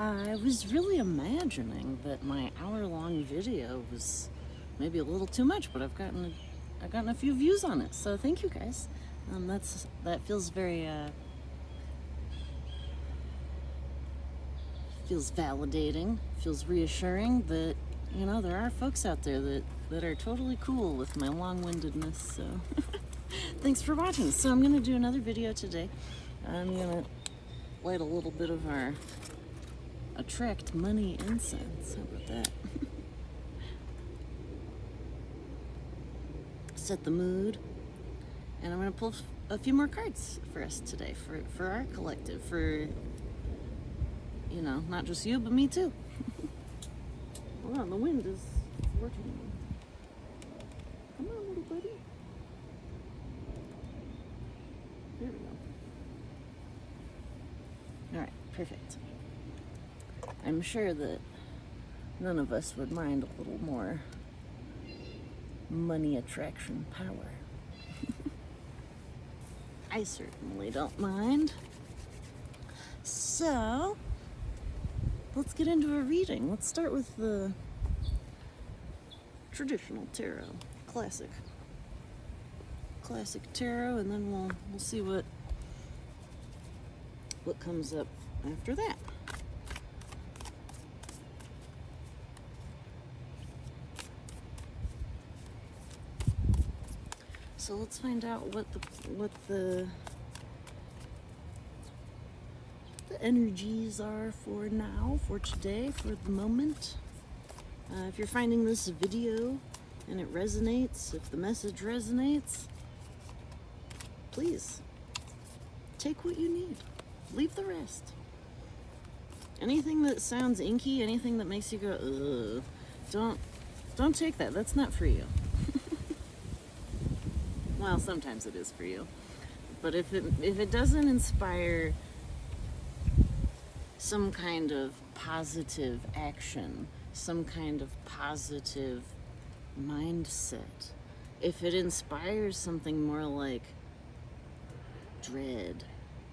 I was really imagining that my hour-long video was maybe a little too much, but I've gotten a few views on it, so thank you guys. That feels very feels validating, feels reassuring that there are folks out there that are totally cool with my long-windedness. So thanks for watching. So I'm gonna do another video today. I'm gonna light a little bit of our attract money incense. How about that? Set the mood, and I'm gonna pull a few more cards for us today, for our collective, for not just you but me too. Hold on, the wind is working. Come on, little buddy. There we go. All right, perfect. I'm sure that none of us would mind a little more money attraction power. I certainly don't mind. So, let's get into a reading. Let's start with the traditional tarot, classic tarot, and then we'll see what comes up after that. So let's find out what the energies are for now, for today, for the moment. If you're finding this video and it resonates, if the message resonates, please take what you need. Leave the rest. Anything that sounds inky, anything that makes you go, ugh, don't take that. That's not for you. Well, sometimes it is for you. But if it doesn't inspire some kind of positive action, some kind of positive mindset, if it inspires something more like dread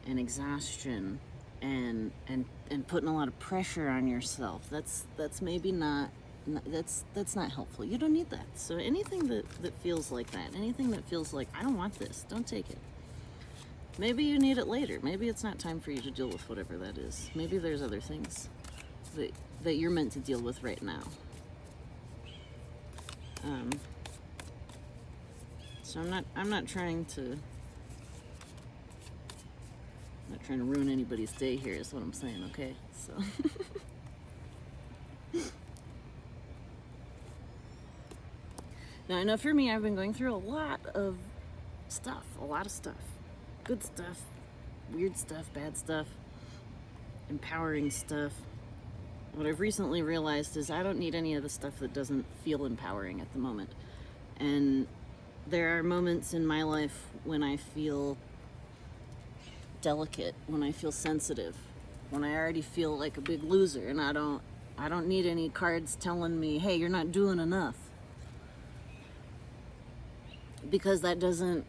and exhaustion and putting a lot of pressure on yourself, that's maybe not that's not helpful. You don't need that. So anything that feels like that, anything that feels like I don't want this, don't take it. Maybe you need it later. Maybe it's not time for you to deal with whatever that is. Maybe there's other things that you're meant to deal with right now. So I'm not trying to ruin anybody's day here, is what I'm saying, okay? So now, I know for me, I've been going through a lot of stuff. Good stuff, weird stuff, bad stuff, empowering stuff. What I've recently realized is I don't need any of the stuff that doesn't feel empowering at the moment. And there are moments in my life when I feel delicate, when I feel sensitive, when I already feel like a big loser, and I don't need any cards telling me, hey, you're not doing enough. Because that doesn't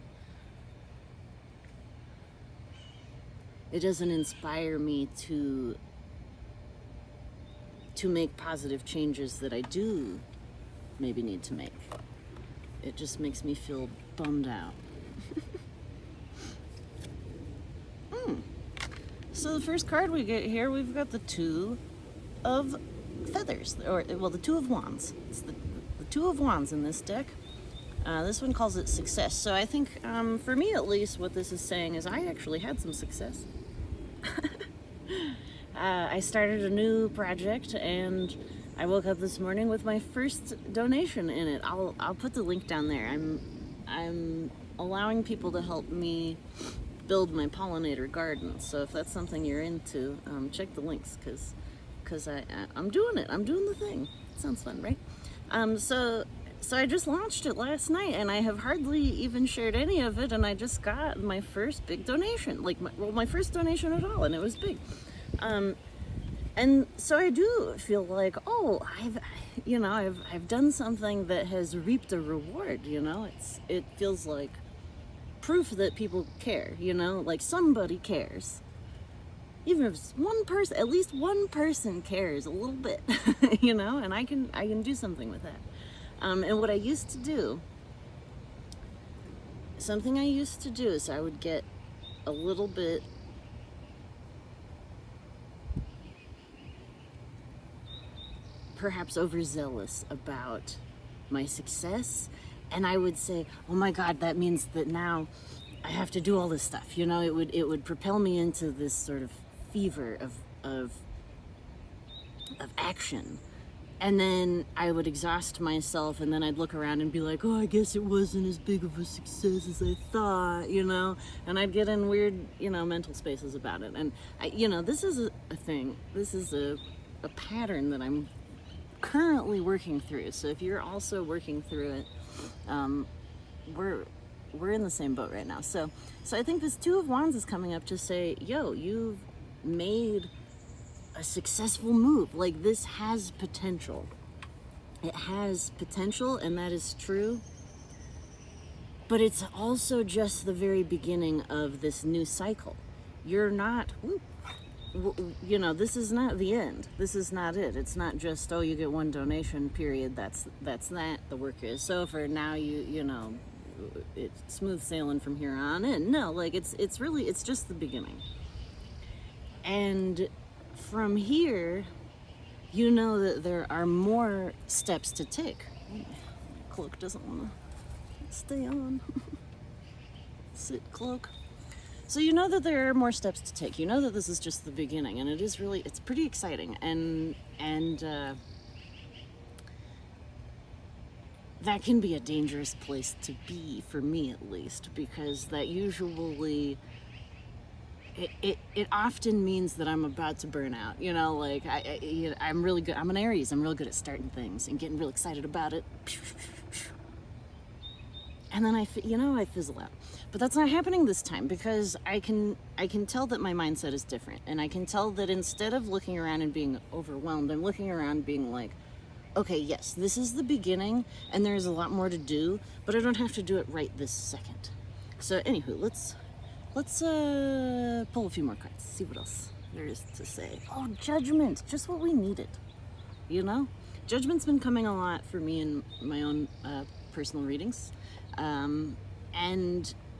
inspire me to make positive changes that I do maybe need to make. It just makes me feel bummed out. So the first card we get here, we've got the Two of Feathers, the Two of Wands. It's the Two of Wands in this deck. This one calls it success. So I think, for me at least, what this is saying is I actually had some success. I started a new project, and I woke up this morning with my first donation in it. I'll put the link down there. I'm allowing people to help me build my pollinator garden. So if that's something you're into, check the links, because I'm doing it. I'm doing the thing. Sounds fun, right? So I just launched it last night, and I have hardly even shared any of it, and I just got my first big donation, my first donation at all, and it was big. And so I do feel like, I've done something that has reaped a reward. It feels like proof that people care. Like somebody cares. even if it's one person, at least one person cares a little bit, and I can do something with that. And what I used to do, something I used to do is I would get a little bit perhaps overzealous about my success, and I would say, oh my God, that means that now I have to do all this stuff. It would propel me into this sort of fever of action. And then I would exhaust myself, and then I'd look around and be like, oh, I guess it wasn't as big of a success as I thought, and I'd get in weird, mental spaces about it. And this is a thing, this is a pattern that I'm currently working through. So if you're also working through it, we're in the same boat right now. So I think this Two of Wands is coming up to say, yo, you've made a successful move. Like, this has potential. It has potential, and that is true. But it's also just the very beginning of this new cycle. You're not, this is not the end. This is not it. It's not just, oh, you get one donation, period. That's that. The work is over. Now it's smooth sailing from here on in. No, like it's just the beginning. And from here, that there are more steps to take. My cloak doesn't want to stay on. Sit, cloak. So that there are more steps to take. That this is just the beginning, and it's pretty exciting. And that can be a dangerous place to be, for me at least, because that usually it often means that I'm about to burn out. Like I'm really good. I'm an Aries. I'm real good at starting things and getting real excited about it, and then I fizzle out. But that's not happening this time, because I can tell that my mindset is different, and I can tell that instead of looking around and being overwhelmed, I'm looking around being like, okay, yes, this is the beginning, and there's a lot more to do, but I don't have to do it right this second. So anywho, let's pull a few more cards, see what else there is to say. Oh, Judgment, just what we needed. Judgment's been coming a lot for me in my own personal readings. And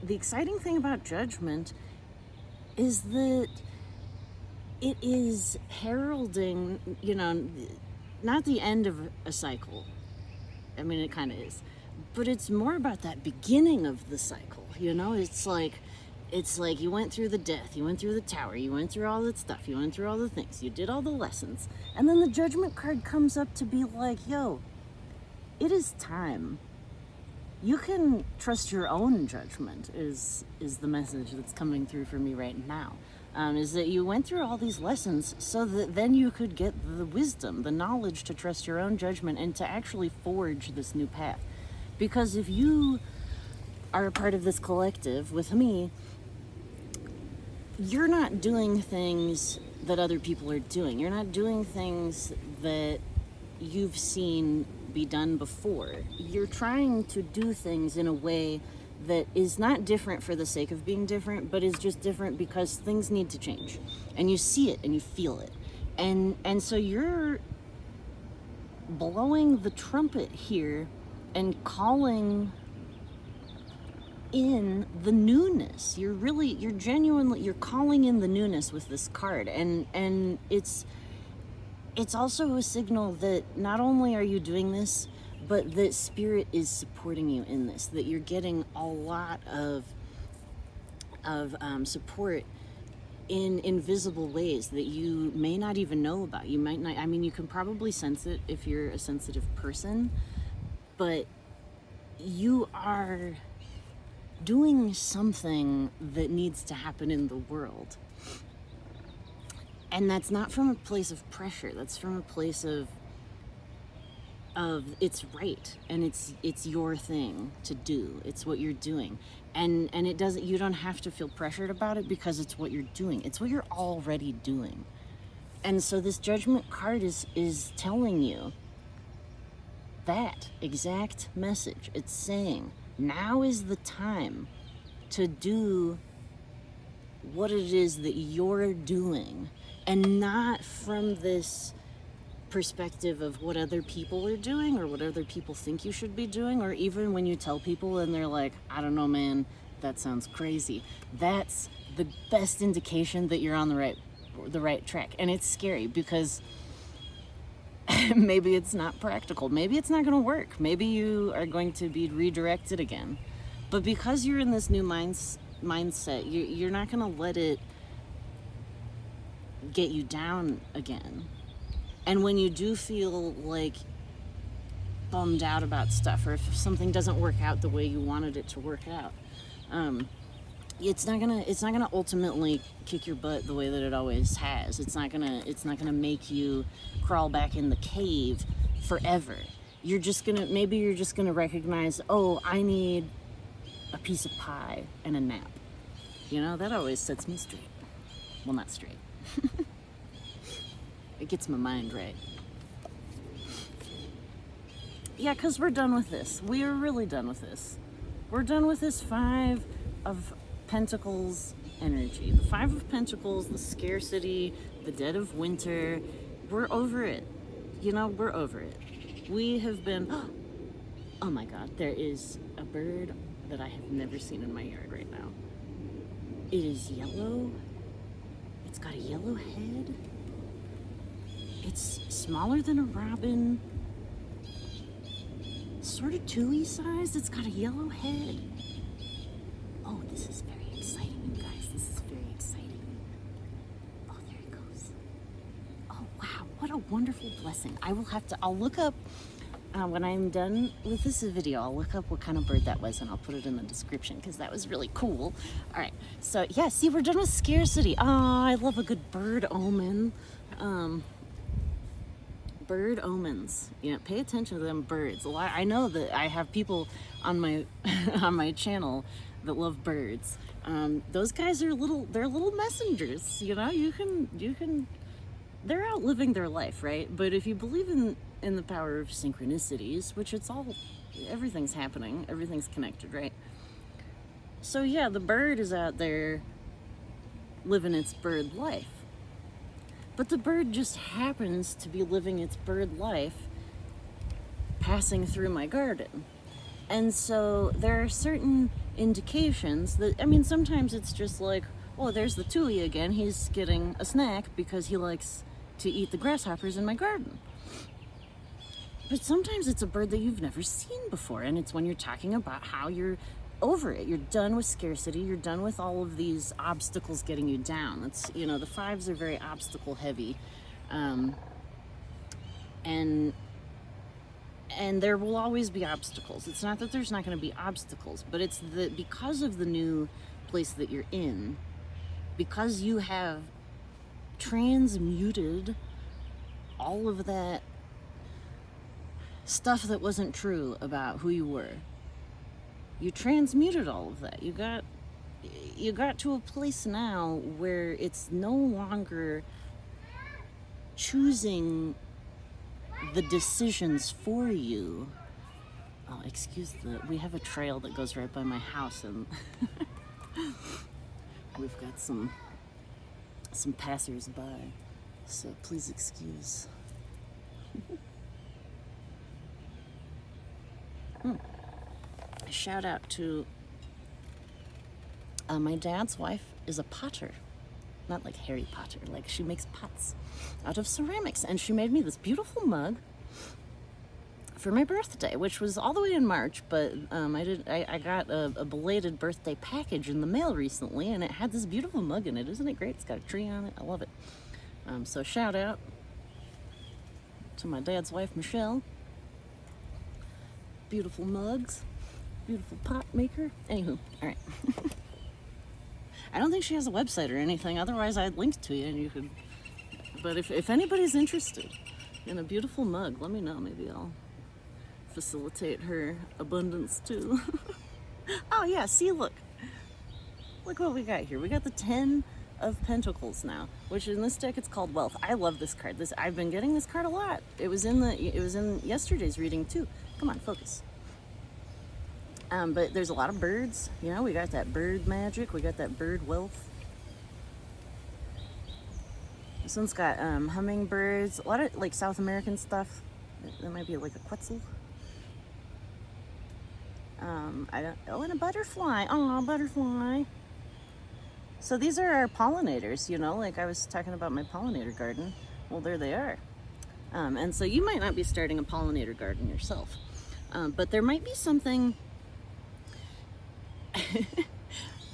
the exciting thing about Judgment is that it is heralding, not the end of a cycle. I mean, it kind of is. But it's more about that beginning of the cycle, It's like you went through the death, you went through the tower, you went through all that stuff, you went through all the things, you did all the lessons, and then the Judgment card comes up to be like, yo, it is time. You can trust your own judgment is the message that's coming through for me right now. Is that you went through all these lessons so that then you could get the wisdom, the knowledge to trust your own judgment and to actually forge this new path. Because if you are a part of this collective with me, you're not doing things that other people are doing. You're not doing things that you've seen be done before. You're trying to do things in a way that is not different for the sake of being different, but is just different because things need to change. And you see it and you feel it. And so you're blowing the trumpet here and calling in the newness. You're genuinely, you're calling in the newness with this card. And it's also a signal that not only are you doing this, but that spirit is supporting you in this, that you're getting a lot of support in invisible ways that you may not even know about. You might not, you can probably sense it if you're a sensitive person, but you are doing something that needs to happen in the world. And that's not from a place of pressure. That's from a place of it's right, and it's your thing to do. It's what you're doing, and it doesn't. You don't have to feel pressured about it because it's what you're doing. It's what you're already doing. And so this Judgment card is telling you that exact message. It's saying now is the time to do what it is that you're doing, and not from this perspective of what other people are doing or what other people think you should be doing, or even when you tell people and they're like, I don't know, man, that sounds crazy. That's the best indication that you're on the right track. And it's scary because maybe it's not practical. Maybe it's not going to work. Maybe you are going to be redirected again. But because you're in this new mindset, you're not going to let it get you down again. And when you do feel like bummed out about stuff, or if something doesn't work out the way you wanted it to work out, it's not gonna ultimately kick your butt the way that it always has. It's not gonna make you crawl back in the cave forever. You're just gonna recognize, oh, I need a piece of pie and a nap. You know, that always sets me straight. Well, not straight. It gets my mind right. Yeah, because we're done with this. We are really done with this. We're done with this Five of Pentacles energy. The Five of Pentacles, the scarcity, the dead of winter. We're over it. You know, we're over it. We have been... Oh my God, there is a bird that I have never seen in my yard right now. It is yellow. It's got a yellow head. It's smaller than a robin. Sort of tui sized. It's got a yellow head. Oh, this is very exciting, you guys. This is very exciting. Oh, there it goes. Oh, wow. What a wonderful blessing. I'll look up, when I'm done with this video, I'll look up what kind of bird that was and I'll put it in the description because that was really cool. All right. So, yeah, see, we're done with scarcity. Oh, I love a good bird omen. Bird omens. You know, pay attention to them birds. I know that I have people on my on my channel that love birds. Those guys are they're little messengers. You know, you can. They're out living their life, right? But if you believe in the power of synchronicities, which everything's happening, everything's connected, right? So yeah, the bird is out there living its bird life. But the bird just happens to be living its bird life passing through my garden. And so there are certain indications that, I mean, sometimes it's just like, oh, there's the tui again. He's getting a snack because he likes to eat the grasshoppers in my garden. But sometimes it's a bird that you've never seen before. And it's when you're talking about how you're over it. You're done with scarcity. You're done with all of these obstacles getting you down. It's, you know, the fives are very obstacle heavy. And there will always be obstacles. It's not that there's not going to be obstacles, but it's because of the new place that you're in, because you have transmuted all of that stuff that wasn't true about who you were. You transmuted all of that. You got to a place now where it's no longer choosing the decisions for you. Oh, we have a trail that goes right by my house, and we've got some passers-by, so please excuse. Shout out to my dad's wife is a potter, not like Harry Potter, like she makes pots out of ceramics, and she made me this beautiful mug for my birthday, which was all the way in March, but I got a belated birthday package in the mail recently, and it had this beautiful mug in it. Isn't it great? It's got a tree on it. I love it. So shout out to my dad's wife, Michelle. Beautiful mugs. Beautiful pot maker. Anywho, all right. I don't think she has a website or anything. Otherwise, I'd link to you and you could. But if anybody's interested in a beautiful mug, let me know. Maybe I'll facilitate her abundance too. Oh yeah, see, look what we got here. We got the 10 of Pentacles now, which in this deck it's called Wealth. I love this card. I've been getting this card a lot. It was in yesterday's reading too. Come on, focus. But there's a lot of birds. You know, we got that bird magic. We got that bird wealth. This one's got hummingbirds, a lot of like South American stuff. That might be like a quetzal. I don't. Oh, and a butterfly. Oh, butterfly. So these are our pollinators. Like I was talking about my pollinator garden. Well, there they are. And so you might not be starting a pollinator garden yourself, but there might be something.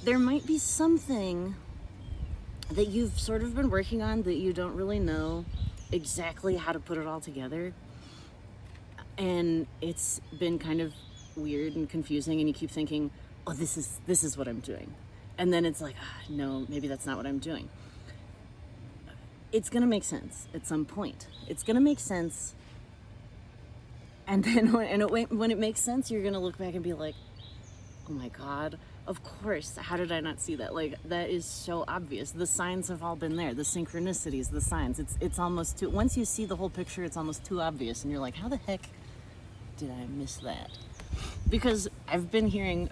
There might be something that you've sort of been working on that you don't really know exactly how to put it all together, and it's been kind of weird and confusing, and you keep thinking, oh, this is what I'm doing, and then it's like, no, maybe that's not what I'm doing. It's gonna make sense at some point. It's gonna make sense, and then when it makes sense, you're gonna look back and be like, oh my God, of course, how did I not see that? Like, that is so obvious. The signs have all been there, the synchronicities, the signs. It's almost too, once you see the whole picture, it's almost too obvious, and you're like, how the heck did I miss that? Because I've been hearing,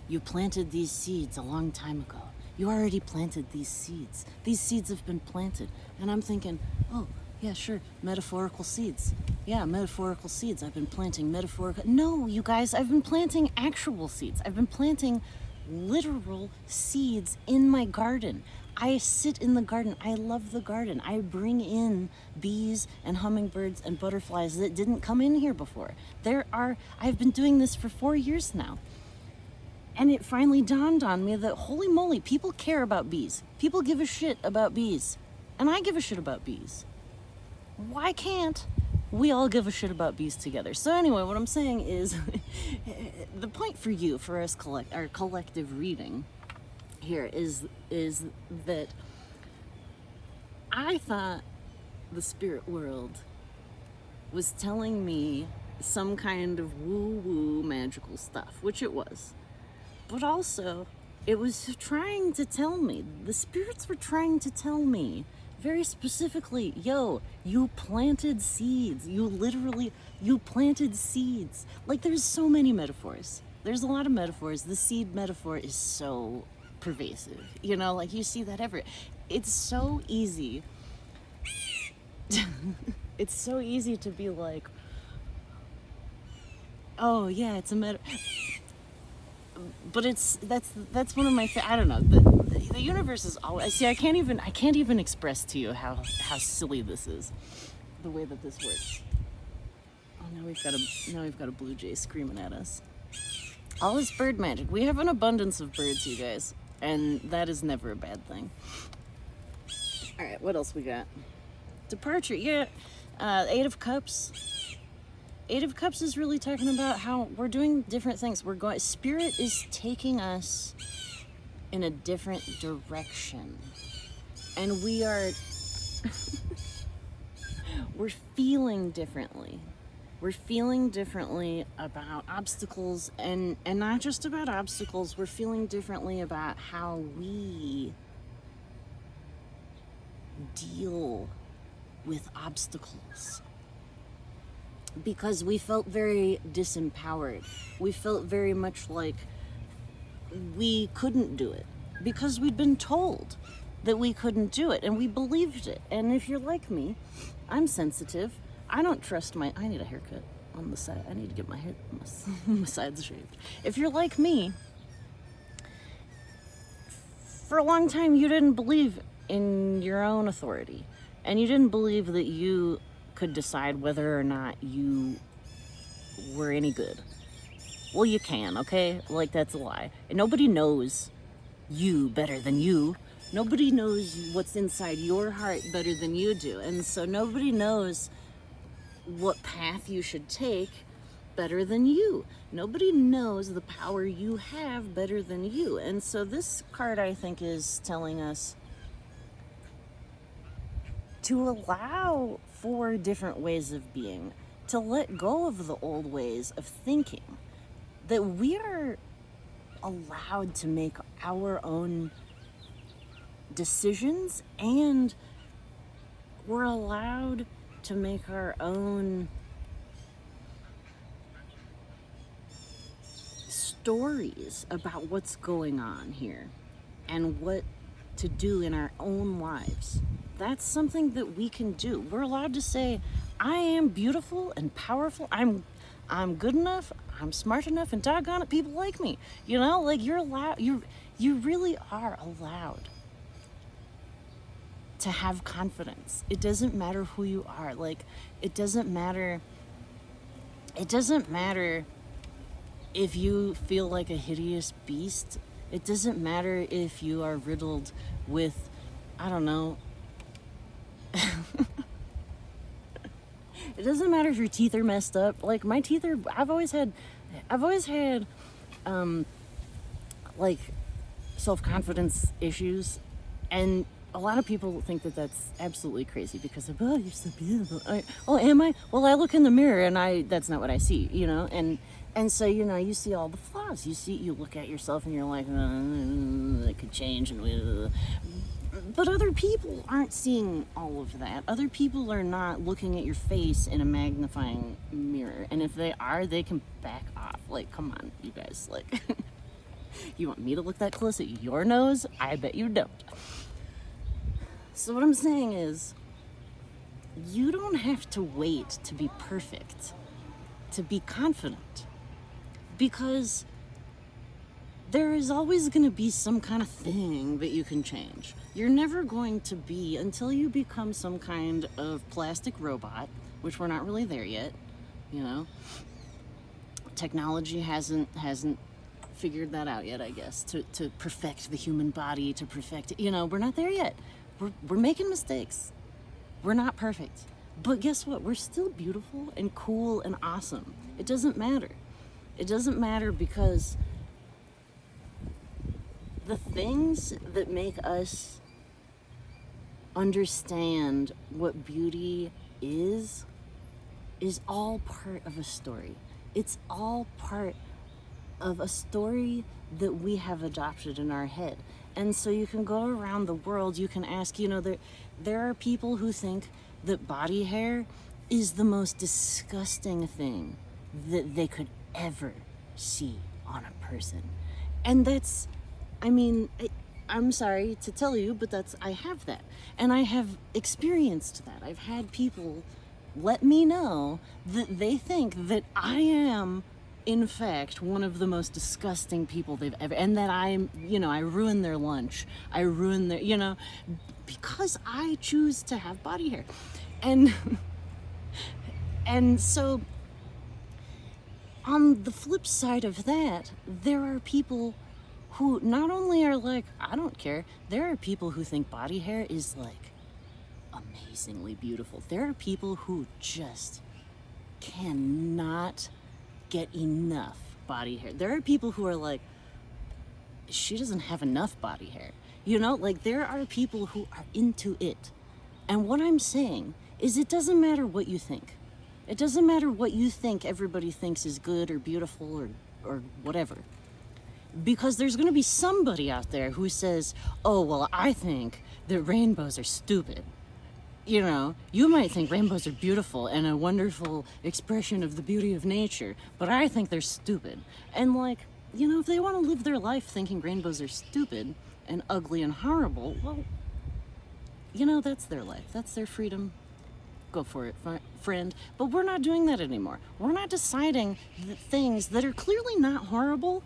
you planted these seeds a long time ago. You already planted these seeds. These seeds have been planted. And I'm thinking, oh, yeah, sure, metaphorical seeds. Yeah, metaphorical seeds. I've been planting metaphorical. No, you guys, I've been planting actual seeds. I've been planting literal seeds in my garden. I sit in the garden. I love the garden. I bring in bees and hummingbirds and butterflies that didn't come in here before. I've been doing this for 4 years now. And it finally dawned on me that, holy moly, people care about bees. People give a shit about bees. And I give a shit about bees. Why can't we all give a shit about bees together? So anyway, what I'm saying is, the point for you, for us our collective reading here is that I thought the spirit world was telling me some kind of woo-woo magical stuff, which it was. But also, it was trying to tell me, the spirits were trying to tell me very specifically, yo, you planted seeds. You planted seeds. Like, there's so many metaphors. There's a lot of metaphors. The seed metaphor is so pervasive. Like, you see that everywhere. It's so easy. It's so easy to be like, oh, yeah, it's a metaphor. But that's one of my I don't know, the universe is always, see, I can't even express to you how silly this is, the way that this works. Oh, now we've got a blue jay screaming at us. All this bird magic. We have an abundance of birds, you guys, and that is never a bad thing. All right, what else we got? Departure. Yeah, Eight of Cups. Eight of Cups is really talking about how we're doing different things. Spirit is taking us in a different direction. And we're feeling differently. We're feeling differently about obstacles, and not just about obstacles, we're feeling differently about how we deal with obstacles. Because we felt very disempowered. We felt very much like we couldn't do it because we'd been told that we couldn't do it, and we believed it. And if you're like me, I'm sensitive. I don't trust I need a haircut on the side. I need to get my sides shaved. If you're like me, for a long time you didn't believe in your own authority, and you didn't believe that you could decide whether or not you were any good. Well, you can, okay? Like, that's a lie. And nobody knows you better than you. Nobody knows what's inside your heart better than you do. And so nobody knows what path you should take better than you. Nobody knows the power you have better than you. And so this card, I think, is telling us to allow for different ways of being, to let go of the old ways of thinking, that we are allowed to make our own decisions, and we're allowed to make our own stories about what's going on here and what to do in our own lives. That's something that we can do. We're allowed to say, I am beautiful and powerful. I'm good enough. I'm smart enough, and doggone it, people like me. You know, like you're allowed. You really are allowed to have confidence. It doesn't matter who you are. Like, it doesn't matter if you feel like a hideous beast. It doesn't matter if you are riddled with, I don't know. It doesn't matter if your teeth are messed up. Like, my teeth are, I've always had like self-confidence issues, and a lot of people think that that's absolutely crazy because of, oh, you're so beautiful. Oh, am I? Well, I look in the mirror and that's not what I see, you know? And so, you know, you see all the flaws. You look at yourself and you're like, it could change. But other people aren't seeing all of that. Other people are not looking at your face in a magnifying mirror. And if they are, they can back off. Like, come on, you guys. Like, you want me to look that close at your nose? I bet you don't. So what I'm saying is, you don't have to wait to be perfect, to be confident, because there is always going to be some kind of thing that you can change. You're never going to be, until you become some kind of plastic robot, which we're not really there yet, you know. Technology hasn't figured that out yet, I guess, to perfect the human body, to perfect, you know, we're not there yet. We're making mistakes. We're not perfect. But guess what? We're still beautiful and cool and awesome. It doesn't matter. It doesn't matter, because the things that make us understand what beauty is all part of a story. It's all part of a story that we have adopted in our head. And so you can go around the world, you can ask, you know, there are people who think that body hair is the most disgusting thing that they could ever see on a person. And that's, I mean, I'm sorry to tell you, but I have that. And I have experienced that. I've had people let me know that they think that I am, in fact, one of the most disgusting people they've ever, and that I ruin their lunch. I ruin their, you know, because I choose to have body hair. And so on the flip side of that, there are people who not only are like, I don't care, there are people who think body hair is like amazingly beautiful. There are people who just cannot get enough body hair. There are people who are like, she doesn't have enough body hair. You know, like, there are people who are into it. And what I'm saying is, it doesn't matter what you think. It doesn't matter what you think everybody thinks is good or beautiful or whatever. Because there's going to be somebody out there who says, oh, well, I think that rainbows are stupid. You know, you might think rainbows are beautiful and a wonderful expression of the beauty of nature, but I think they're stupid. And, like, you know, if they want to live their life thinking rainbows are stupid and ugly and horrible, well, you know, that's their life. That's their freedom. Go for it, friend. But we're not doing that anymore. We're not deciding things that are clearly not horrible,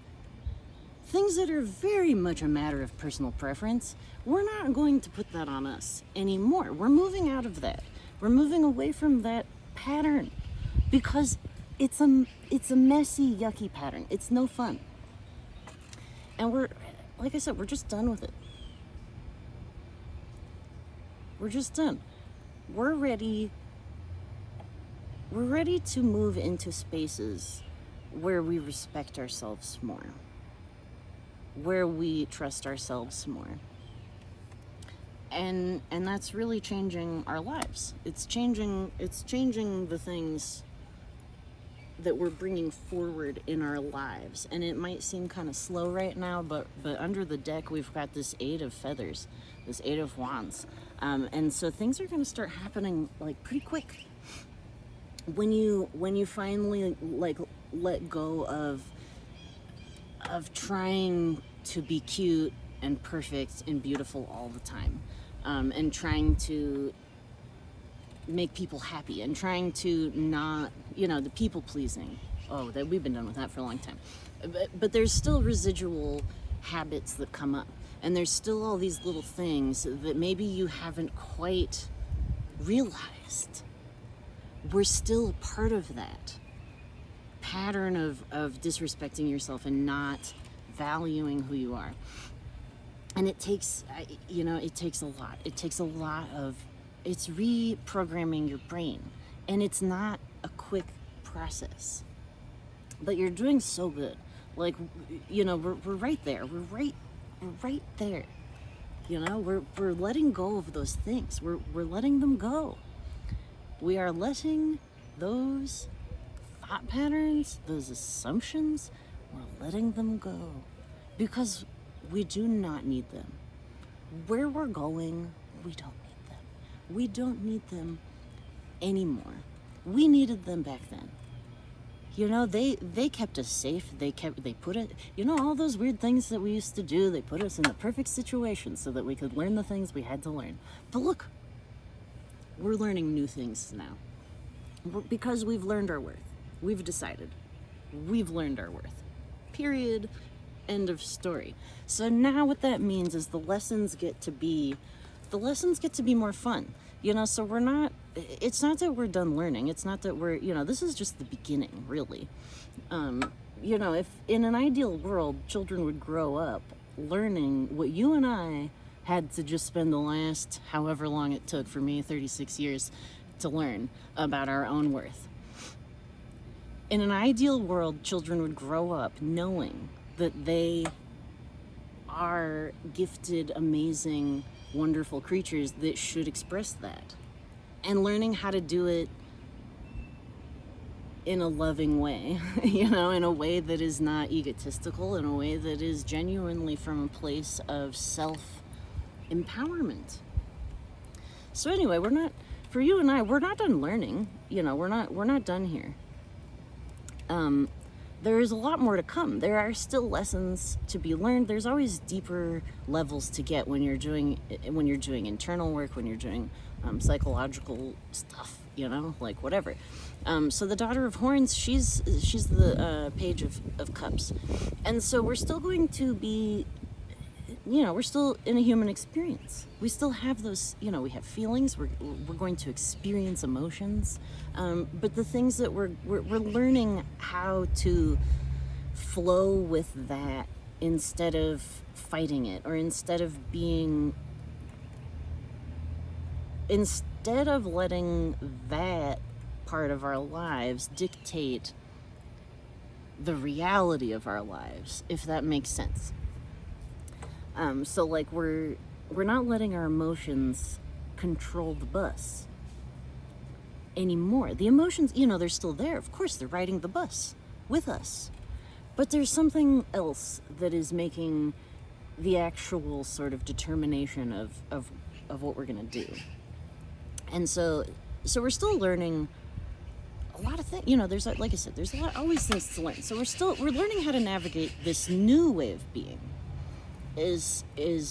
things that are very much a matter of personal preference. We're not going to put that on us anymore. We're moving out of that. We're moving away from that pattern, because it's a messy, yucky pattern. It's no fun. And like I said, we're just done with it. We're just done. We're ready to move into spaces where we respect ourselves more, where we trust ourselves more. And that's really changing our lives. It's changing the things that we're bringing forward in our lives. And it might seem kind of slow right now, but under the deck we've got this 8 of feathers, this 8 of wands. And so things are going to start happening like pretty quick. When you finally like let go of trying to be cute and perfect and beautiful all the time, and trying to make people happy and trying to not, the people pleasing. Oh, that we've been done with that for a long time. But there's still residual habits that come up, and there's still all these little things that maybe you haven't quite realized. We're still a part of that pattern of disrespecting yourself and not valuing who you are. And it takes a lot. It takes a lot of, it's reprogramming your brain, and it's not a quick process, but you're doing so good. Like, we're right there. We're right there. We're letting go of those things. We're letting them go. We are letting those thought patterns, those assumptions, we're letting them go because we do not need them. Where we're going, we don't need them. We don't need them anymore. We needed them back then. They kept us safe. They put it, all those weird things that we used to do, they put us in the perfect situation so that we could learn the things we had to learn. But look, we're learning new things now because we've learned our worth. We've decided. We've learned our worth. Period. End of story. So now what that means is the lessons get to be more fun. So it's not that we're done learning. It's not that this is just the beginning, really. If in an ideal world, children would grow up learning what you and I had to just spend the last however long it took, for me 36 years, to learn about our own worth. In an ideal world, children would grow up knowing that they are gifted, amazing, wonderful creatures that should express that, and learning how to do it in a loving way, in a way that is not egotistical, in a way that is genuinely from a place of self-empowerment. So anyway, for you and I, we're not done learning. We're not done here. There is a lot more to come. There are still lessons to be learned. There's always deeper levels to get when you're doing internal work, when you're doing psychological stuff, like whatever. So the Daughter of Horns, she's the Page of Cups, and so we're still going to be, we're still in a human experience. We still have those, we have feelings. We're going to experience emotions, but the things that we're learning how to flow with that instead of fighting it, or instead of letting that part of our lives dictate the reality of our lives, if that makes sense. So like we're not letting our emotions control the bus anymore. The emotions, they're still there. Of course, they're riding the bus with us. But there's something else that is making the actual sort of determination of what we're going to do. And so we're still learning a lot of things. There's, like I said, there's always things to learn. So we're learning how to navigate this new way of being. Is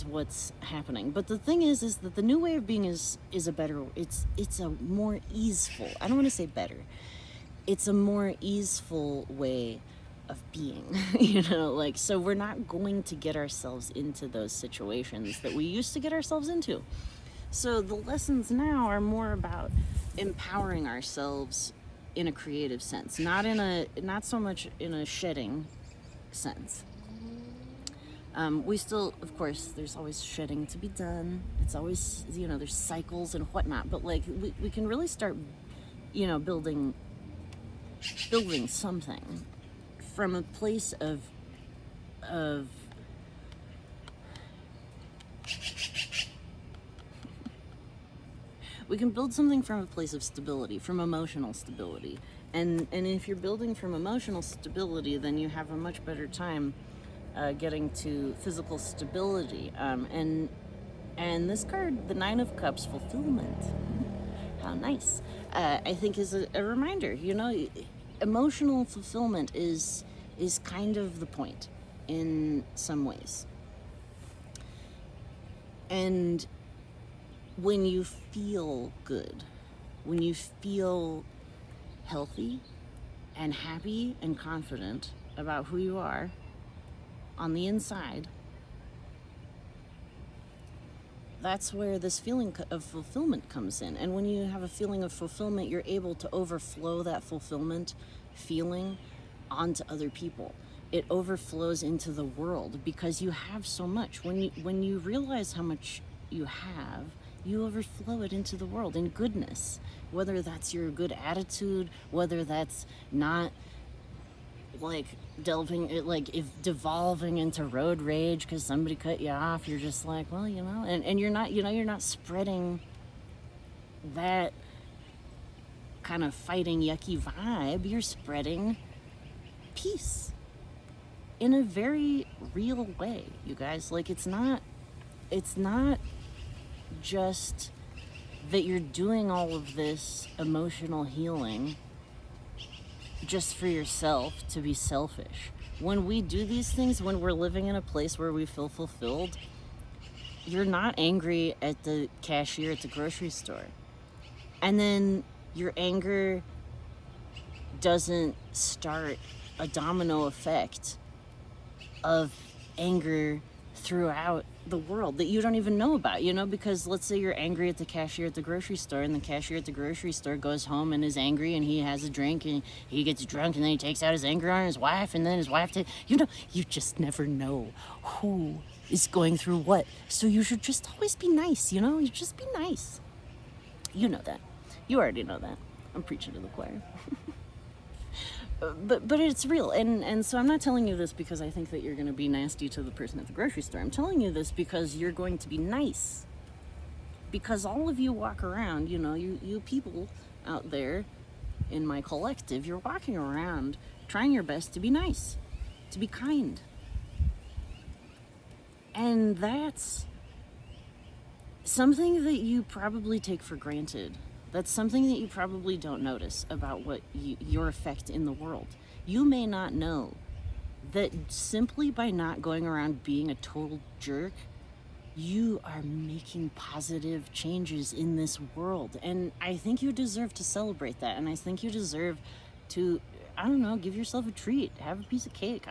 what's happening. But the thing is that the new way of being is a better, it's a more easeful, I don't want to say better, it's a more easeful way of being, so we're not going to get ourselves into those situations that we used to get ourselves into. So the lessons now are more about empowering ourselves in a creative sense, not so much in a shedding sense. We still, of course, there's always shedding to be done. It's always, there's cycles and whatnot. But like, we can really start, building something from a place of we can build something from a place of stability, from emotional stability. And if you're building from emotional stability, then you have a much better time getting to physical stability. And this card, the Nine of Cups, fulfillment. How nice. I think is a reminder, emotional fulfillment is kind of the point in some ways. And when you feel good, when you feel healthy and happy and confident about who you are on the inside, that's where this feeling of fulfillment comes in. And when you have a feeling of fulfillment, you're able to overflow that fulfillment feeling onto other people. It overflows into the world because you have so much. When you realize how much you have, you overflow it into the world in goodness. Whether that's your good attitude, whether that's not like devolving into road rage because somebody cut you off. You're just like, well, and you're not, you're not spreading that kind of fighting yucky vibe. You're spreading peace in a very real way, you guys. Like, it's not just that you're doing all of this emotional healing just for yourself to be selfish. When we do these things, when we're living in a place where we feel fulfilled, you're not angry at the cashier at the grocery store. And then your anger doesn't start a domino effect of anger throughout the world that you don't even know about, because let's say you're angry at the cashier at the grocery store, and the cashier at the grocery store goes home and is angry, and he has a drink, and he gets drunk, and then he takes out his anger on his wife, and then his wife you just never know who is going through what. So you should just always be nice, you just be nice. You know that. You already know that. I'm preaching to the choir. But it's real, and so I'm not telling you this because I think that you're going to be nasty to the person at the grocery store. I'm telling you this because you're going to be nice. Because all of you walk around, you people out there in my collective, you're walking around trying your best to be nice, to be kind. And that's something that you probably take for granted. That's something that you probably don't notice about your effect in the world. You may not know that simply by not going around being a total jerk, you are making positive changes in this world. And I think you deserve to celebrate that. And I think you deserve to, give yourself a treat. Have a piece of cake.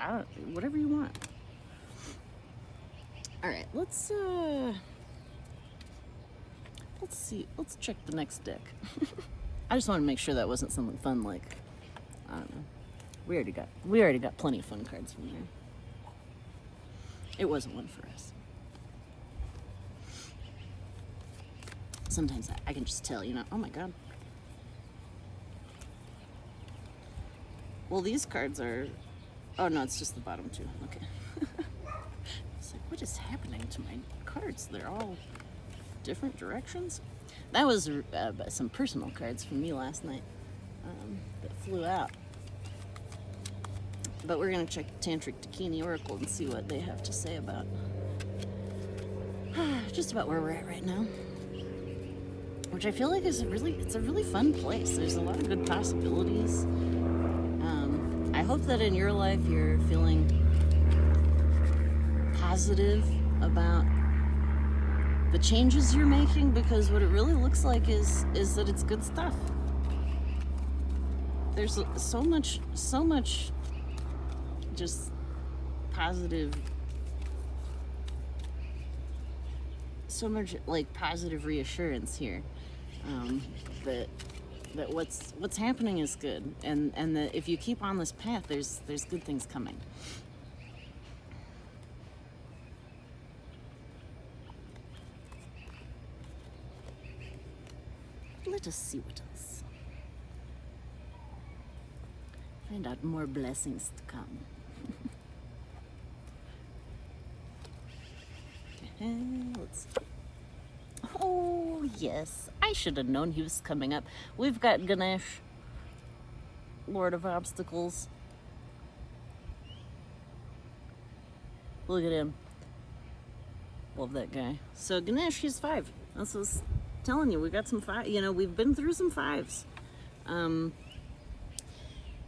Whatever you want. All right, let's see. Let's check the next deck. I just want to make sure that wasn't something fun like, I don't know. We already got plenty of fun cards from there. It wasn't one for us. Sometimes I can just tell, oh my god. Well, these cards are, oh no, it's just the bottom two. Okay. It's like, what is happening to my cards? They're all different directions. That was some personal cards from me last night that flew out. But we're going to check Tantric Dakini Oracle and see what they have to say about just about where we're at right now. Which I feel like it's a really fun place. There's a lot of good possibilities. I hope that in your life you're feeling positive about the changes you're making, because what it really looks like is that it's good stuff. There's so much just positive, so much like positive reassurance here, that what's happening is good, and that if you keep on this path, there's good things coming. Let us see what else. Find out more blessings to come. Let's see. Oh, yes. I should have known he was coming up. We've got Ganesh, Lord of Obstacles. Look at him. Love that guy. So Ganesh, he's 5. That's what I was telling you. We got some 5. We've been through some 5s.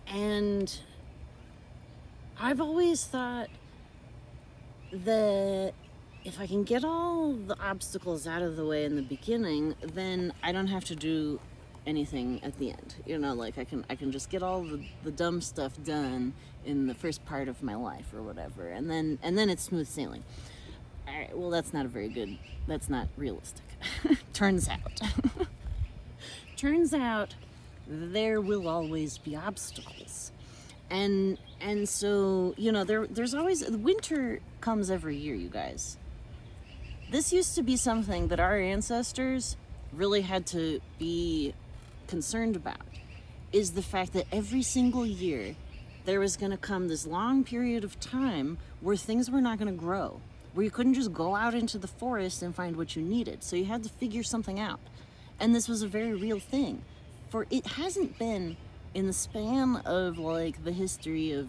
And I've always thought that if I can get all the obstacles out of the way in the beginning, then I don't have to do anything at the end. Like I can just get all the dumb stuff done in the first part of my life or whatever, and then it's smooth sailing. All right, well, that's not realistic. Turns out there will always be obstacles. And so, there's always, winter comes every year, you guys. This used to be something that our ancestors really had to be concerned about, is the fact that every single year there was going to come this long period of time where things were not going to grow, where you couldn't just go out into the forest and find what you needed. So you had to figure something out. And this was a very real thing. For it hasn't been, in the span of like the history of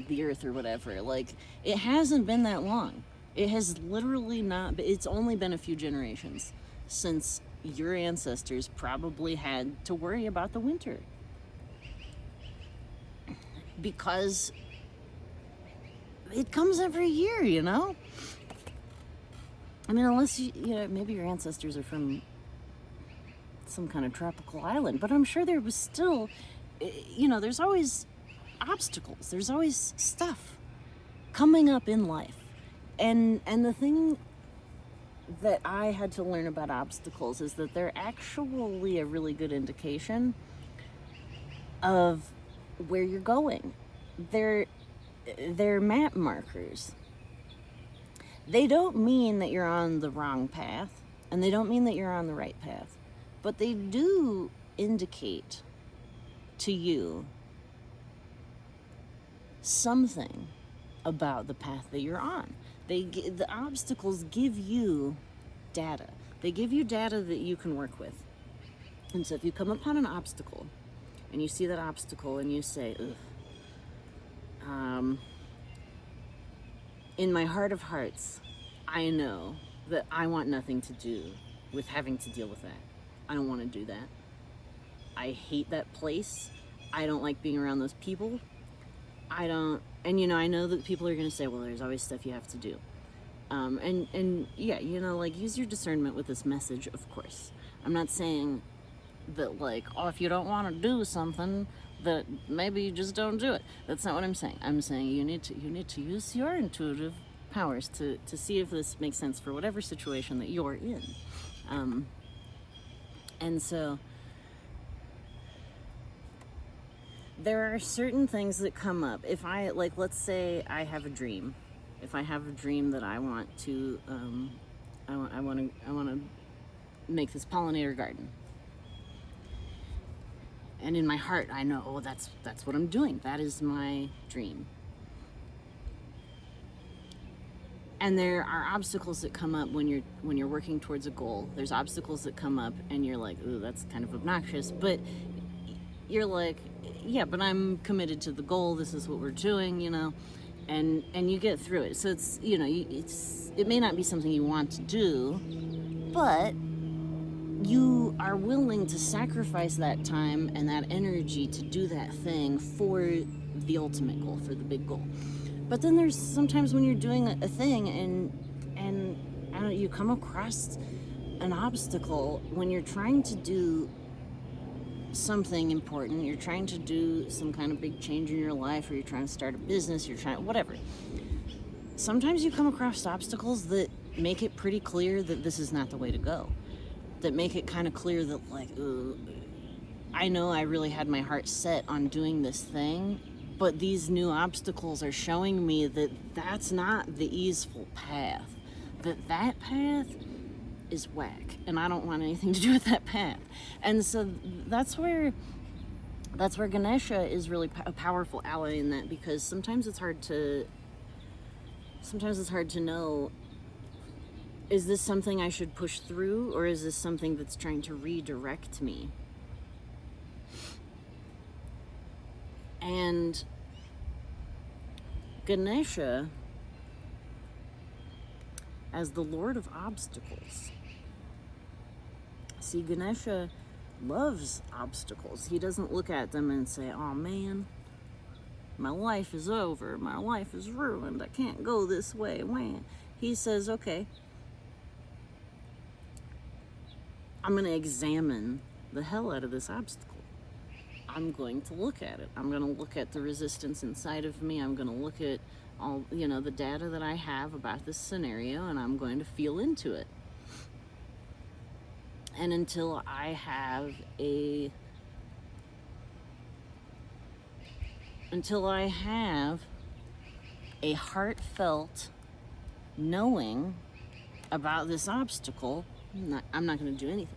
the earth or whatever, like it hasn't been that long. It has literally not been, it's only been a few generations since your ancestors probably had to worry about the winter. Because it comes every year, I mean, unless maybe your ancestors are from some kind of tropical island, but I'm sure there was still, there's always obstacles. There's always stuff coming up in life. And the thing that I had to learn about obstacles is that they're actually a really good indication of where you're going. They're map markers. They don't mean that you're on the wrong path, and they don't mean that you're on the right path, but they do indicate to you something about the path that you're on. The obstacles give you data. They give you data that you can work with. And so if you come upon an obstacle and you see that obstacle and you say, in my heart of hearts, I know that I want nothing to do with having to deal with that. I don't want to do that. I hate that place. I don't like being around those people. I know that people are going to say, well, there's always stuff you have to do. Use your discernment with this message, of course. I'm not saying that, if you don't want to do something, that maybe you just don't do it. That's not what I'm saying. I'm saying you need to use your intuitive powers to see if this makes sense for whatever situation that you're in. And so there are certain things that come up. If I, let's say I have a dream. If I have a dream that I want to, I want to make this pollinator garden. And in my heart, I know, that's what I'm doing. That is my dream. And there are obstacles that come up when you're working towards a goal. There's obstacles that come up and you're like, ooh, that's kind of obnoxious. But you're like, yeah, but I'm committed to the goal. This is what we're doing, and you get through it. So it's, it may not be something you want to do, but you are willing to sacrifice that time and that energy to do that thing for the ultimate goal, for the big goal. But then there's sometimes when you're doing a thing and I don't know, you come across an obstacle when you're trying to do something important, you're trying to do some kind of big change in your life, or you're trying to start a business, whatever. Sometimes you come across obstacles that make it pretty clear that this is not the way to go. That make it kind of clear that, I know I really had my heart set on doing this thing, but these new obstacles are showing me that that's not the easeful path. That path is whack, and I don't want anything to do with that path. And so that's where Ganesha is really a powerful ally in that, because sometimes it's hard to know, is this something I should push through, or is this something that's trying to redirect me? And Ganesha, as the Lord of Obstacles, see, Ganesha loves obstacles. He doesn't look at them and say, oh man, my life is over, my life is ruined, I can't go this way. he says, okay, I'm going to examine the hell out of this obstacle. I'm going to look at it. I'm going to look at the resistance inside of me. I'm going to look at all, the data that I have about this scenario, and I'm going to feel into it. And until I have a heartfelt knowing about this obstacle, I'm not going to do anything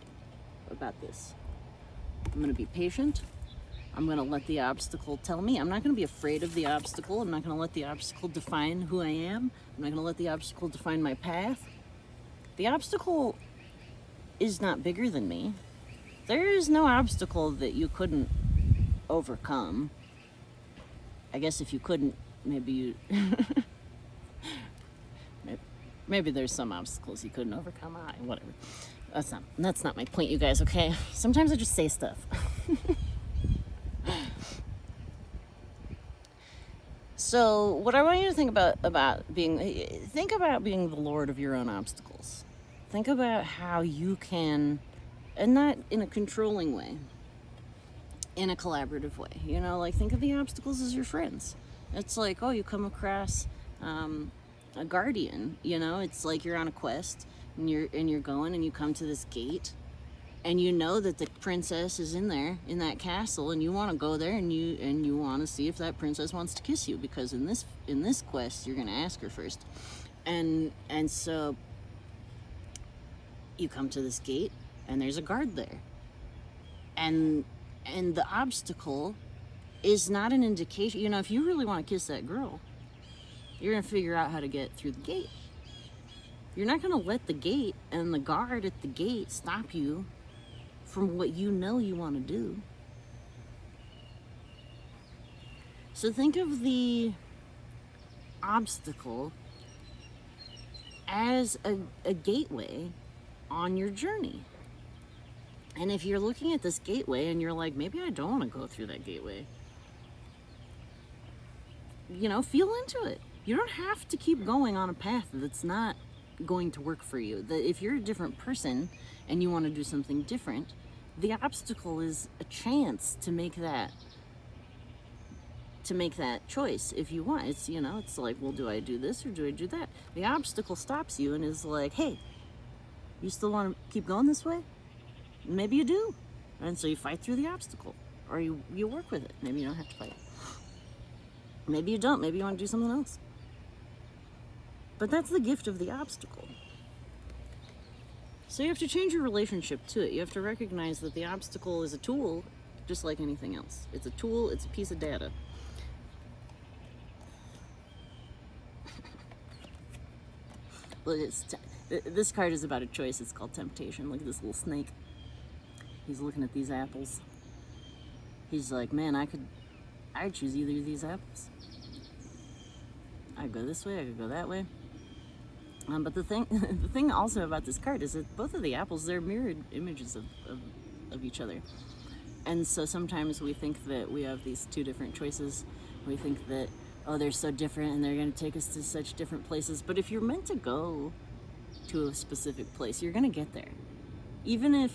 about this. I'm going to be patient. I'm going to let the obstacle tell me. I'm not going to be afraid of the obstacle. I'm not going to let the obstacle define who I am. I'm not going to let the obstacle define my path. The obstacle is not bigger than me. There is no obstacle that you couldn't overcome. I guess if you couldn't, maybe you... maybe there's some obstacles you couldn't overcome. Whatever. That's not my point, you guys, okay? Sometimes I just say stuff. So what I want you to think about being the Lord of your own obstacles. Think about how you can, and not in a controlling way, in a collaborative way. Think of the obstacles as your friends. It's like, you come across a guardian. It's like you're on a quest, and you're going, and you come to this gate, and you know that the princess is in there in that castle, and you want to go there, and you want to see if that princess wants to kiss you, because in this quest you're going to ask her first, and so you come to this gate, and there's a guard there, and the obstacle is not an indication. If you really want to kiss that girl, you're going to figure out how to get through the gate. You're not going to let the gate and the guard at the gate stop you from what you want to do. So think of the obstacle as a gateway on your journey. And if you're looking at this gateway and you're like, maybe I don't want to go through that gateway, feel into it. You don't have to keep going on a path that's not going to work for you. That if you're a different person and you want to do something different, the obstacle is a chance to make that choice if you want. It's it's like, well, do I do this or do I do that? The obstacle stops you and is like, hey, you still want to keep going this way? Maybe you do. And so you fight through the obstacle, or you work with it. Maybe you don't have to fight. Maybe you don't. Maybe you want to do something else. But that's the gift of the obstacle. So you have to change your relationship to it. You have to recognize that the obstacle is a tool, just like anything else. It's a tool, it's a piece of data. Look, this card is about a choice. It's called temptation. Look at this little snake. He's looking at these apples. He's like, man, I'd choose either of these apples. I could go this way, I could go that way. But the thing also about this card is that both of the apples, they're mirrored images of each other. And so sometimes we think that we have these two different choices. We think that, they're so different and they're going to take us to such different places. But if you're meant to go to a specific place, you're going to get there. Even if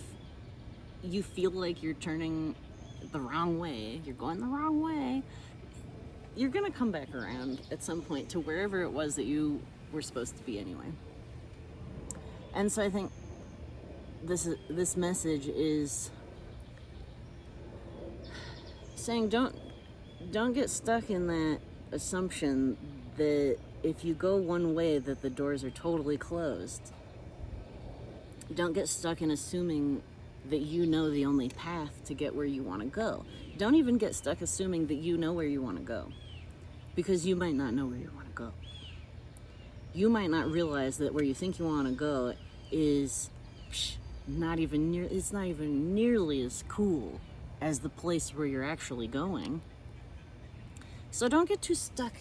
you feel like you're turning the wrong way, you're going the wrong way, you're going to come back around at some point to wherever it was that you were supposed to be anyway. And so I think this message is saying don't get stuck in that assumption that if you go one way that the doors are totally closed. Don't get stuck in assuming that you know the only path to get where you want to go. Don't even get stuck assuming that you know where you want to go, because you might not know where you want to go. You might not realize that where you think you want to go is it's not even nearly as cool as the place where you're actually going. So don't get too stuck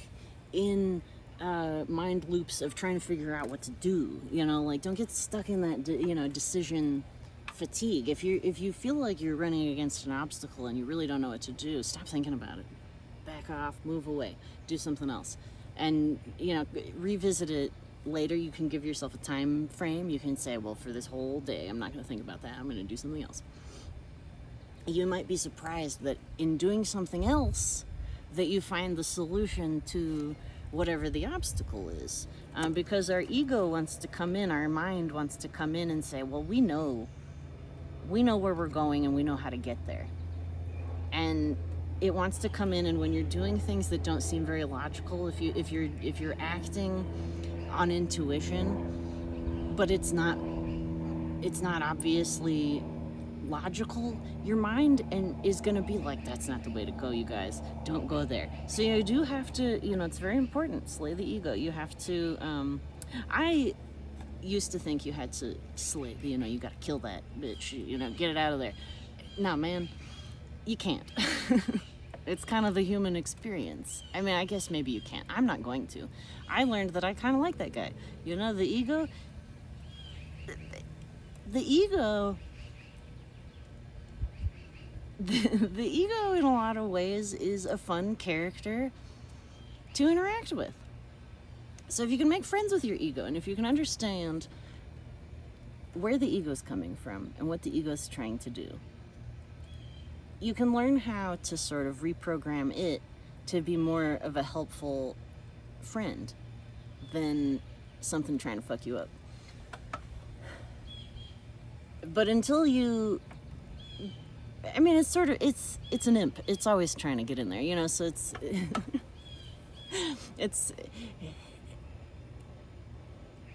in mind loops of trying to figure out what to do. Don't get stuck in that decision fatigue. If you feel like you're running against an obstacle and you really don't know what to do, stop thinking about it. Back off, move away, do something else. And revisit it later you can give yourself a time frame. You can say, well, for this whole day, I'm not going to think about that. I'm going to do something else. You might be surprised that in doing something else that you find the solution to whatever the obstacle is. Because our ego wants to come in, our mind wants to come in and say, well, we know where we're going and we know how to get there. And it wants to come in, and when you're doing things that don't seem very logical, if you're acting on intuition, but it's not obviously logical, your mind is going to be like, that's not the way to go, you guys, don't go there. So you do have to, it's very important, slay the ego. You have to I used to think you had to slay, you got to kill that bitch, get it out of there. No, man, you can't. It's kind of the human experience. I mean, I guess maybe you can't. I'm not going to. I learned that I kind of like that guy. The ego, the ego in a lot of ways is a fun character to interact with. So if you can make friends with your ego, and if you can understand where the ego is coming from and what the ego is trying to do, you can learn how to sort of reprogram it to be more of a helpful friend than something trying to fuck you up. But until you, I mean, it's an imp. It's always trying to get in there, so it's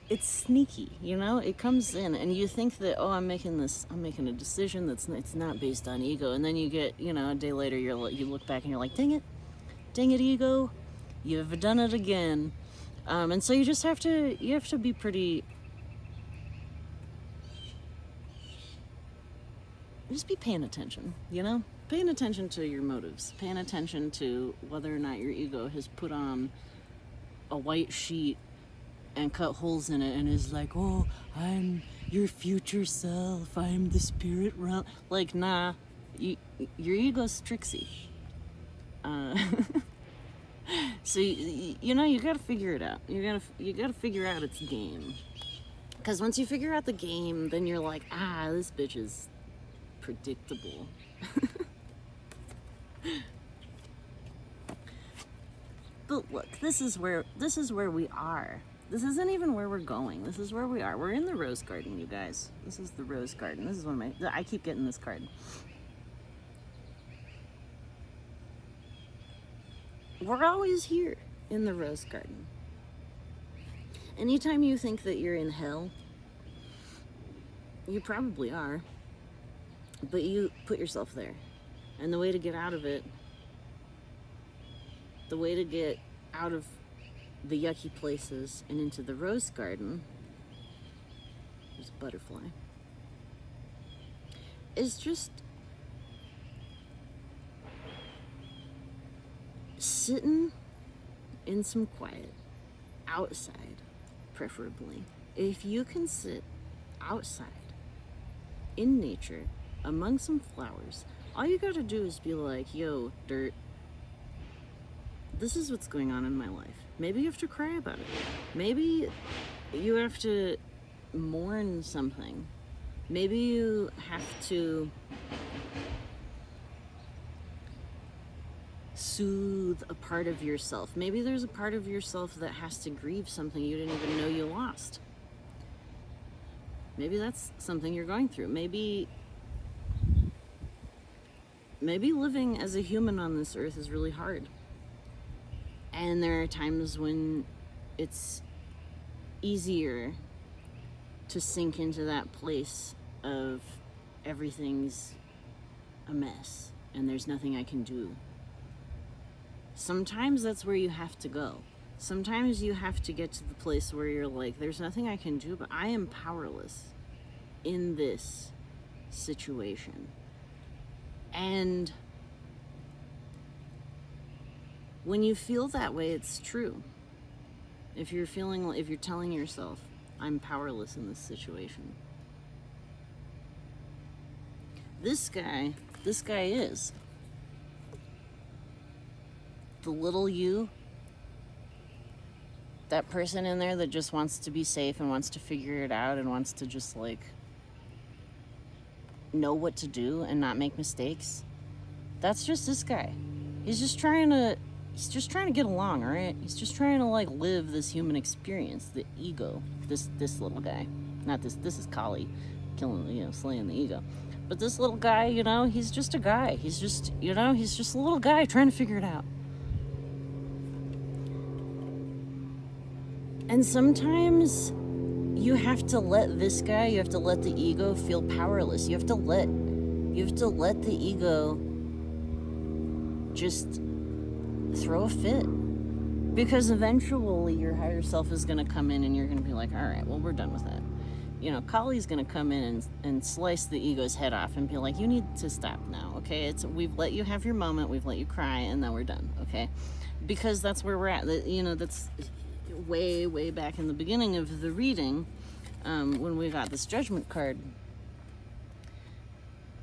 it's sneaky, it comes in and you think that, oh, I'm making a decision it's not based on ego, and then you get, a day later you look back and you're like, dang it ego, you've done it again. And so you have to be pretty, just be paying attention, paying attention to your motives, paying attention to whether or not your ego has put on a white sheet and cut holes in it and is like, oh, I'm your future self, I'm the spirit realm. Like, nah, your ego's tricksy. So you gotta figure it out. You gotta figure out its game. Because once you figure out the game, then you're like, this bitch is predictable. But look, this is where we are. This isn't even where we're going. This is where we are. We're in the rose garden, you guys. This is the rose garden. This is I keep getting this card. We're always here in the rose garden. Anytime you think that you're in hell, you probably are, but you put yourself there. And the way to get out of it, the way to get out of the yucky places and into the rose garden, there's a butterfly, is just sitting in some quiet, outside, preferably. If you can sit outside, in nature, among some flowers, all you gotta do is be like, yo, dirt, this is what's going on in my life. Maybe you have to cry about it. Maybe you have to mourn something. Maybe you have to soothe a part of yourself. Maybe there's a part of yourself that has to grieve something you didn't even know you lost. Maybe that's something you're going through. Maybe living as a human on this earth is really hard. And there are times when it's easier to sink into that place of everything's a mess and there's nothing I can do. Sometimes that's where you have to go. Sometimes you have to get to the place where you're like, there's nothing I can do, but I am powerless in this situation. And when you feel that way, it's true. If you're telling yourself, I'm powerless in this situation. This guy is. The little you that person in there that just wants to be safe and wants to figure it out and wants to just like know what to do and not make mistakes. That's just this guy. He's just trying to get along, all right? He's just trying to like live this human experience, the ego. This little guy. Not this is Kali killing, slaying the ego. But this little guy, he's just a guy. He's just a little guy trying to figure it out. And sometimes you have to let this guy, you have to let the ego feel powerless. You have to let the ego just throw a fit. Because eventually your higher self is going to come in and you're going to be like, all right, well, we're done with that. Kali's going to come in and slice the ego's head off and be like, you need to stop now, okay? We've let you have your moment, we've let you cry, and now we're done, okay? Because that's where we're at. That's way, way back in the beginning of the reading, when we got this judgment card.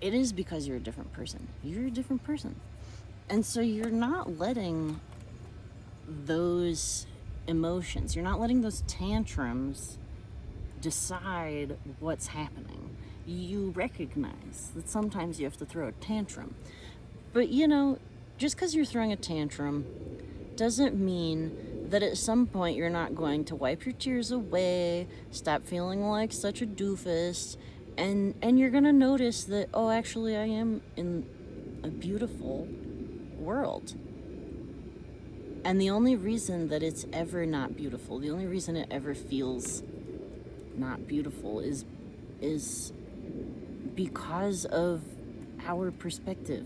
It is because you're a different person. You're a different person. And so you're not letting those emotions, you're not letting those tantrums decide what's happening. You recognize that sometimes you have to throw a tantrum. But just because you're throwing a tantrum doesn't mean that at some point you're not going to wipe your tears away, stop feeling like such a doofus, and you're gonna notice that, oh, actually I am in a beautiful world. And the only reason that it's ever not beautiful, the only reason it ever feels not beautiful is because of our perspective.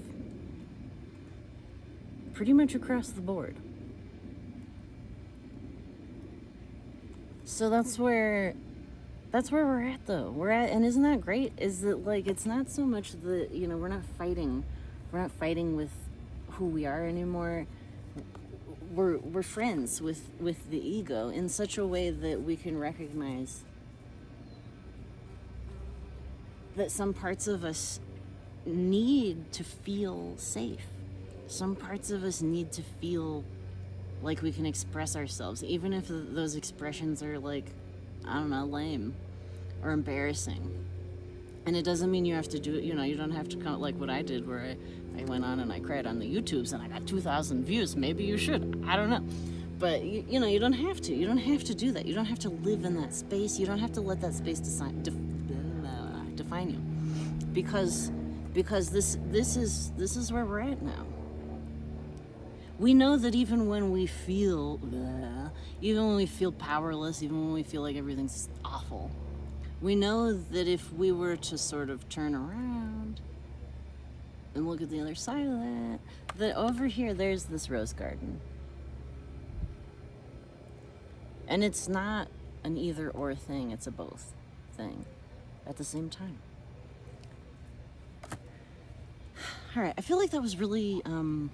Pretty much across the board. So that's where we're at, though. And isn't that great? Is that like, it's not so much that, we're not fighting with who we are anymore. We're friends with the ego in such a way that we can recognize that some parts of us need to feel safe. Some parts of us need to feel like we can express ourselves, even if those expressions are like, I don't know, lame or embarrassing. And it doesn't mean you have to do it, you don't have to come like what I did, where I went on and I cried on the YouTubes and I got 2,000 views. Maybe you should, I don't know. But you don't have to. You don't have to do that. You don't have to live in that space. You don't have to let that space define you. Because this is where we're at now. We know that even when we feel powerless, even when we feel like everything's awful, we know that if we were to sort of turn around and look at the other side of that over here there's this rose garden. And it's not an either or thing, it's a both thing at the same time. All right, I feel like that was really kind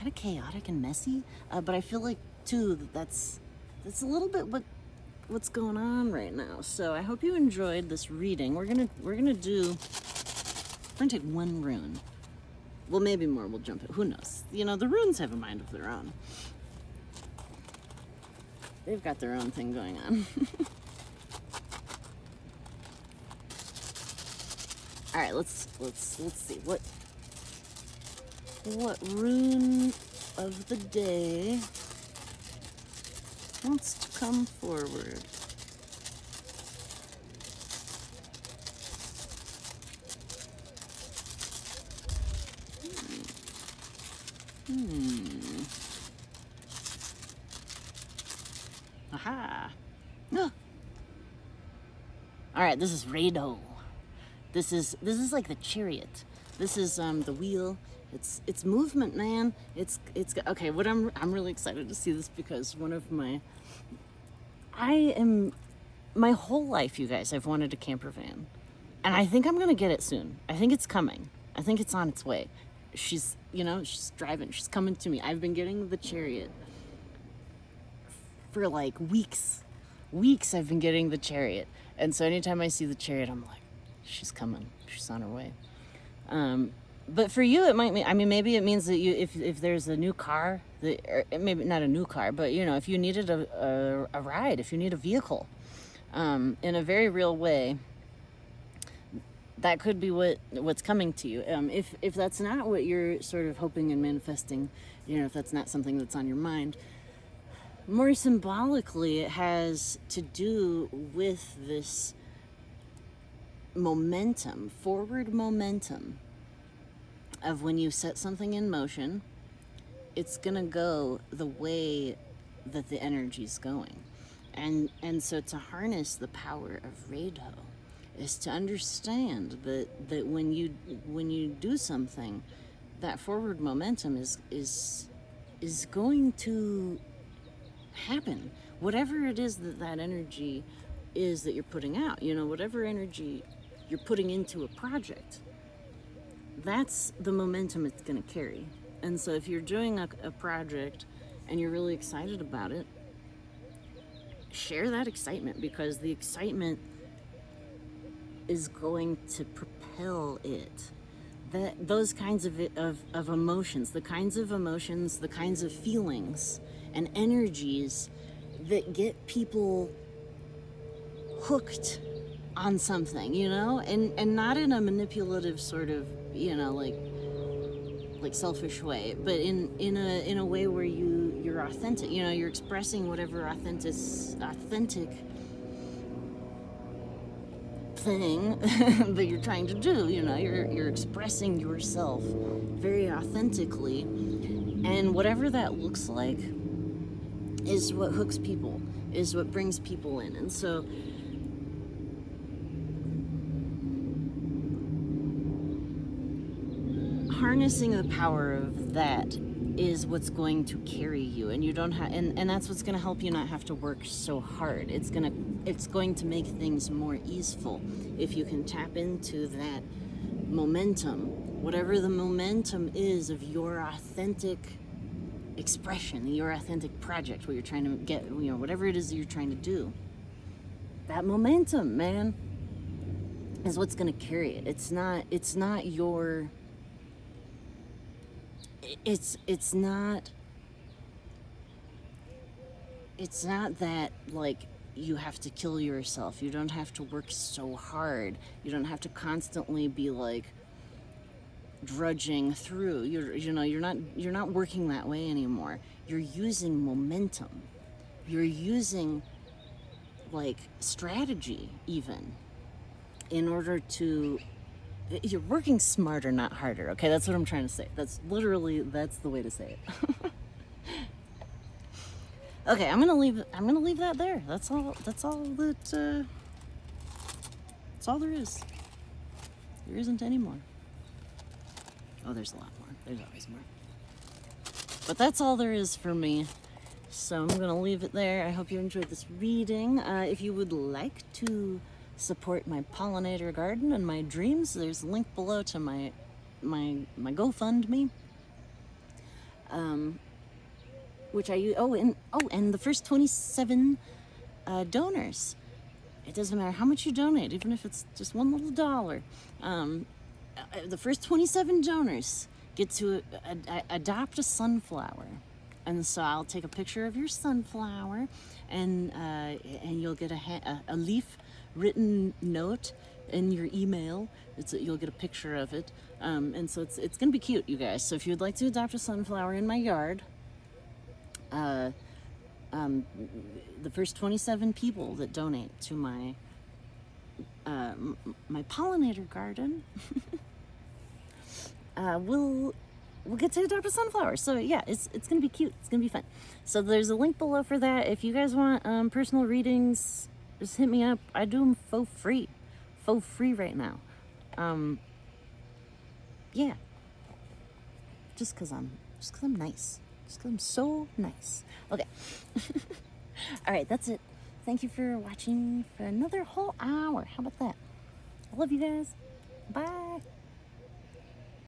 of chaotic and messy, but I feel like too that's a little bit what's going on right now. So I hope you enjoyed this reading. We're gonna take one rune. Well, maybe more. We'll jump it. Who knows? The runes have a mind of their own. They've got their own thing going on. All right, let's see what rune of the day wants to come forward. Aha. No. All right, this is Rado. This is like the chariot. This is the wheel. It's movement, man. It's okay. What I'm really excited to see this because my whole life, you guys, I've wanted a camper van, and I think I'm gonna get it soon. I think it's coming. I think it's on its way. She's driving. She's coming to me. I've been getting the chariot for like weeks. I've been getting the chariot, and so anytime I see the chariot, I'm like, she's coming. She's on her way. But for you, it might mean, I mean, maybe it means that if there's a new car, or maybe not a new car, but if you needed a ride, if you need a vehicle, in a very real way, that could be what's coming to you. If that's not what you're sort of hoping and manifesting, if that's not something that's on your mind, more symbolically, it has to do with this momentum, forward momentum of when you set something in motion, it's gonna go the way that the energy's going. And so to harness the power of Radho is to understand that when you do something, that forward momentum is going to happen. Whatever it is that energy is that you're putting out, whatever energy you're putting into a project, that's the momentum it's going to carry. And so if you're doing a project and you're really excited about it, share that excitement, because the excitement is going to propel it. Those kinds of emotions, the kinds of feelings and energies that get people hooked on something, and not in a manipulative sort of, like selfish way, but in a way where you're authentic, you're expressing whatever authentic thing that you're trying to do. You're expressing yourself very authentically, and whatever that looks like is what hooks people, is what brings people in. And so harnessing the power of that is what's going to carry you, and you don't have, and that's what's going to help you not have to work so hard. It's going to make things more easeful if you can tap into that momentum, whatever the momentum is of your authentic expression, your authentic project, what you're trying to get, whatever it is that you're trying to do. That momentum, man, is what's going to carry it. It's not your. It's not that, like, you have to kill yourself. You don't have to work so hard. You don't have to constantly be like drudging through. You're not working that way anymore. You're using momentum. You're using like strategy even in order to. You're working smarter, not harder. Okay, that's what I'm trying to say. That's the way to say it. Okay, I'm gonna leave that there. That's all there is. There isn't any more. Oh, there's a lot more. There's always more. But that's all there is for me. So I'm gonna leave it there. I hope you enjoyed this reading. If you would like to support my pollinator garden and my dreams, there's a link below to my GoFundMe, which I use. And the first 27 donors. It doesn't matter how much you donate, even if it's just one little dollar. The first 27 donors get to adopt a sunflower, and so I'll take a picture of your sunflower, and you'll get a leaf written note in your email. You'll get a picture of it, and so it's gonna be cute, you guys. So if you'd like to adopt a sunflower in my yard, the first 27 people that donate to my pollinator garden will get to adopt a sunflower. So yeah, it's gonna be cute. It's gonna be fun. So there's a link below for that. If you guys want personal readings, just hit me up. I do them for free right now. Yeah. Just cause I'm nice. Just cause I'm so nice. Okay. All right, that's it. Thank you for watching for another whole hour. How about that? I love you guys. Bye.